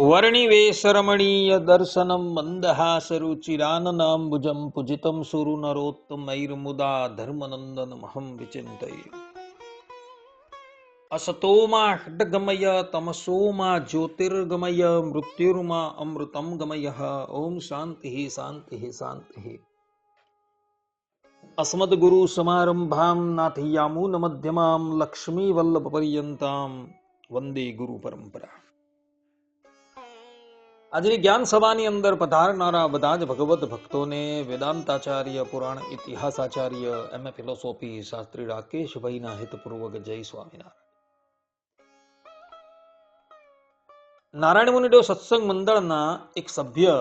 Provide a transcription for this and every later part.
વર્ણિવેશરમણીય દર્શનમ મંદહાસરુચિરાનનાંબુજં પૂજિतं સુરનરોત્તમૈર્મુદા ધર્મનંદનમહં વિચિંતયે. અસતોમા ષડ્ગમય તમસોમા જ્યોતિર્ગમય મૃત્યુર્મા અમૃતમ ગમય. ઓમ શાંતિ શાંતિ શાંતિ. અસ્મદ્ગુરુ સમારંભાં નાથયામૂન મધ્યમાં લક્ષ્મી વલ્લભ પર્યંતાં વંદે ગુરુ પરંપરા. આજની જ્ઞાન સભાની અંદર પધારનારા બધા જ ભગવત ભક્તોને વેદાંતાચાર્ય, પુરાણ ઇતિહાસાચાર્ય, એમએ ફિલોસોફી શાસ્ત્રી રાકેશભાઈના હિતપૂર્વક જય સ્વામિનારાયણ. નારાયણ મુનિડો સત્સંગ મંડળના એક સભ્ય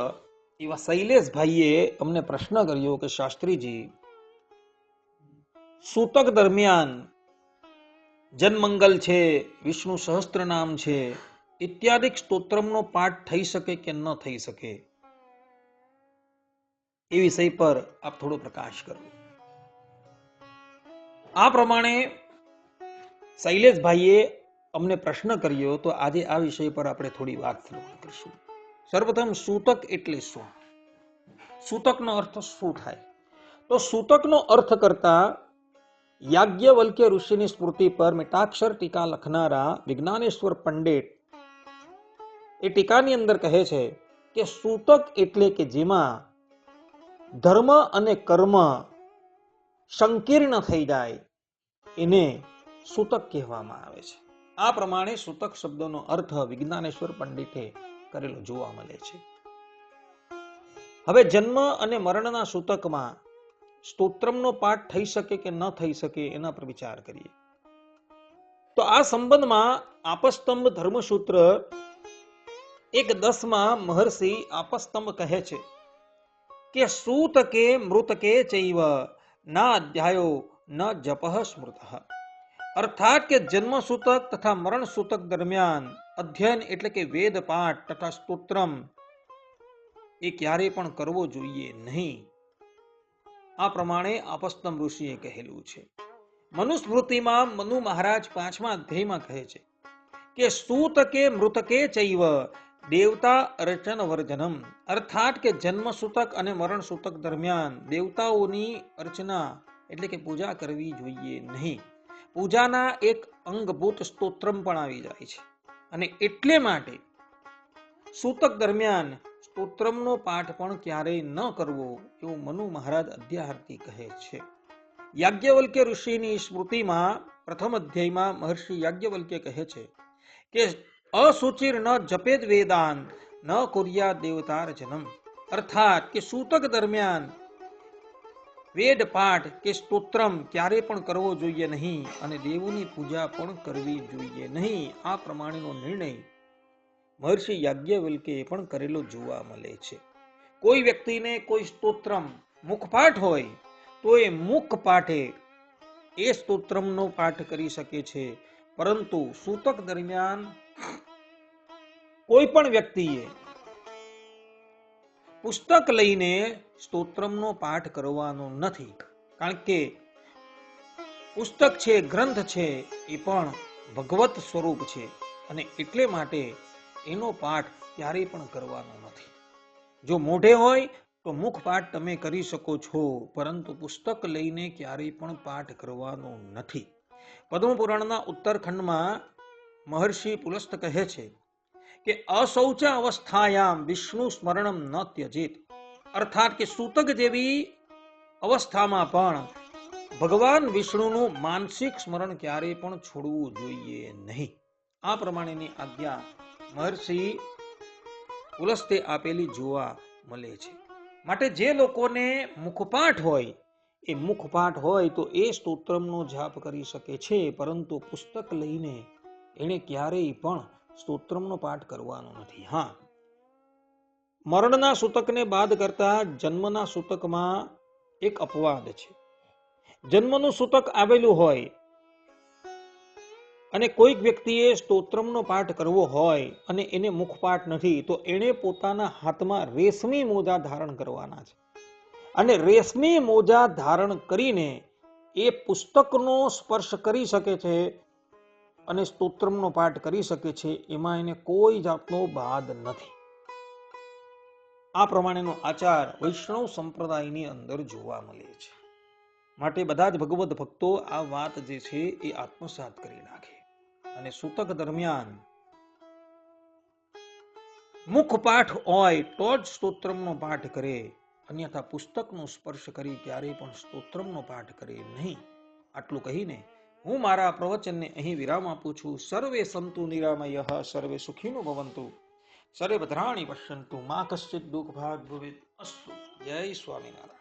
એવા શૈલેષભાઈએ અમને પ્રશ્ન કર્યો કે શાસ્ત્રીજી, સૂતક દરમિયાન જનમંગલ છે, વિષ્ણુ સહસ્ત્રનામ છે ઇત્યાદિક સ્તોત્રમનો પાઠ થઈ શકે કે ન થઈ શકે, એ વિષય પર આપ થોડો પ્રકાશ કરો. આ પ્રમાણે શૈલેષભાઈએ અમને પ્રશ્ન કર્યો, તો આજે આ વિષય પર આપણે થોડી વાત કરીશું. સર્વપ્રથમ સૂતક એટલે શું? સૂતકનો અર્થ શું થાય? તો સૂતકનો અર્થ કરતા યાજ્ઞવલ્ક્ય ઋષિની સ્મૃતિ પર મીઠાક્ષર ટીકા લખનારા વિજ્ઞાનેશ્વર પંડિત એ ટીકાની અંદર કહે છે કે સૂતક એટલે કે જેમાં ધર્મ અને કર્મ સંકીર્ણ થઈ જાય એને સૂતક કહેવામાં આવે છે. આ પ્રમાણે સૂતક શબ્દનો અર્થ વિજ્ઞાનેશ્વર પંડિતે કરેલો જોવા મળે છે. હવે જન્મ અને મરણના સૂતકમાં સ્તોત્રમનો પાઠ થઈ શકે કે ન થઈ શકે એના પર વિચાર કરીએ. તો આ સંબંધમાં આપસ્તંભ ધર્મસૂત્ર 1:10 મહર્ષિ આપસ્તંભ કહે છે કે સૂતકે મૃતકે ચૈવ ના અધ્યાયો ન જપઃ સ્મૃતઃ. અર્થાત કે જન્મ સૂતક તથા મરણ સૂતક દરમિયાન અધ્યયન એટલે કે વેદ પાઠ તથા સ્તોત્રમ એ ક્યારેય પણ કરવો જોઈએ નહીં. આ પ્રમાણે આપસ્તંભ ઋષિએ કહેલું છે. મનુસ્મૃતિમાં મનુ મહારાજ 5મા અધ્યાયમાં કહે છે કે સૂતકે મૃતકે ચૈવ દેવતા અર્ચન વર્જનમ. અર્થાત કે જન્મ સૂતક અને મરણ સૂતક દરમિયાન દેવતાઓની અર્ચના એટલે કે પૂજા કરવી જોઈએ નહીં. પૂજાના એક અંગભૂત સ્તોત્રમ પણ આવી જાય છે, અને એટલે માટે સૂતક દરમિયાન સ્તોત્રમનો પાઠ પણ ક્યારેય ન કરવો એવું મનુ મહારાજ અધ્યાહારથી કહે છે. યાજ્ઞવલ્ક્ય ઋષિની સ્મૃતિમાં પ્રથમ અધ્યાયમાં મહર્ષિ યાજ્ઞવલ્ક્ય કહે છે કે અસુચિર ન જપેદ વેદાન ન કુર્યા દેવતાર્ચનમ. અર્થાત કે સૂતક દરમિયાન વેદ પાઠ કે સ્તોત્રમ ક્યારે પણ કરવો જોઈએ નહીં, અને દેવોની પૂજા પણ કરવી જોઈએ નહીં. આ પ્રમાણેનો નિર્ણય મહર્ષિ યાજ્ઞવલ્ક્યએ પણ કરેલો જોવા મળે છે. કોઈ વ્યક્તિને કોઈ સ્તોત્રમ મુખપાઠ હોય તો એ મુખ પાઠે એ સ્તોત્રમનો પાઠ કરી શકે છે, પરંતુ સૂતક દરમિયાન કોઈ પણ વ્યક્તિએ પુસ્તક લઈને સ્તોત્રમનો પાઠ કરવાનો નથી. કારણ કે પુસ્તક છે, ગ્રંથ છે, એ પણ ભગવત સ્વરૂપ છે, અને એટલે માટે એનો પાઠ ક્યારેય પણ કરવાનો નથી. જો મોઢે હોય તો મુખ પાઠ તમે કરી શકો છો, પરંતુ પુસ્તક લઈને ક્યારેય પણ પાઠ કરવાનો નથી. પદ્મપુરાણના ઉત્તરખંડમાં મહર્ષિ પુલસ્ત કહે છે કે અશૌચ અવસ્થાયામ વિષ્ણુ સ્મરણમ ન ત્યજેત. અર્થાત કે સૂતક જેવી અવસ્થામાં પણ ભગવાન વિષ્ણુનું માનસિક સ્મરણ ક્યારેય પણ છોડવું જોઈએ નહીં. આ પ્રમાણેની આજ્ઞા મહર્ષિ પુલસ્તે આપેલી જોવા મળે છે. માટે જે લોકોને મુખપાઠ હોય એ મુખપાઠ હોય તો એ સ્તોત્રમનો જાપ કરી શકે છે, પરંતુ પુસ્તક લઈને એને ક્યારેય પણ સ્તોત્રમનો પાઠ કરવાનો નથી. હા, મરણના સૂતકને બાદ કરતા જન્મના સૂતકમાં એક અપવાદ છે. જન્મનું સૂતક આવેલું હોય અને કોઈક વ્યક્તિએ સ્તોત્રમનો પાઠ કરવો હોય અને એને મુખપાઠ નથી, તો એણે પોતાના હાથમાં રેશમી મોજા ધારણ કરવાના છે, અને રેશમી મોજા ધારણ કરીને એ પુસ્તકનો સ્પર્શ કરી શકે છે, અને સ્તોત્રમનો પાઠ કરી શકે છે, એમાં એને કોઈ જાતનો બાદ નથી. આ પ્રમાણેનો આચાર વૈષ્ણવ સંપ્રદાયની અંદર જોવા મળે છે. માટે બધા જ ભગવદ ભક્તો આ વાત જે છે એ આત્મસાત કરી નાખે અને સૂતક દરમિયાન મુખપાઠ હોય તો જ સ્તોત્રમનો પાઠ કરે, અન્યથા પુસ્તકનો સ્પર્શ કરી ક્યારેય પણ સ્તોત્રમનો પાઠ કરે નહીં. આટલું કહીને હું મારા પ્રવચનને અહીં વિરામ આપું છું. સર્વે સંતુ નિરામયઃ, સર્વે સુખીનો ભવંતુ, સર્વે ભદ્રાણિ પશ્યન્તુ, મા કશ્ચિત દુઃખ ભાગ ભવેત. અસ્તુ. જય સ્વામિનારાયણ.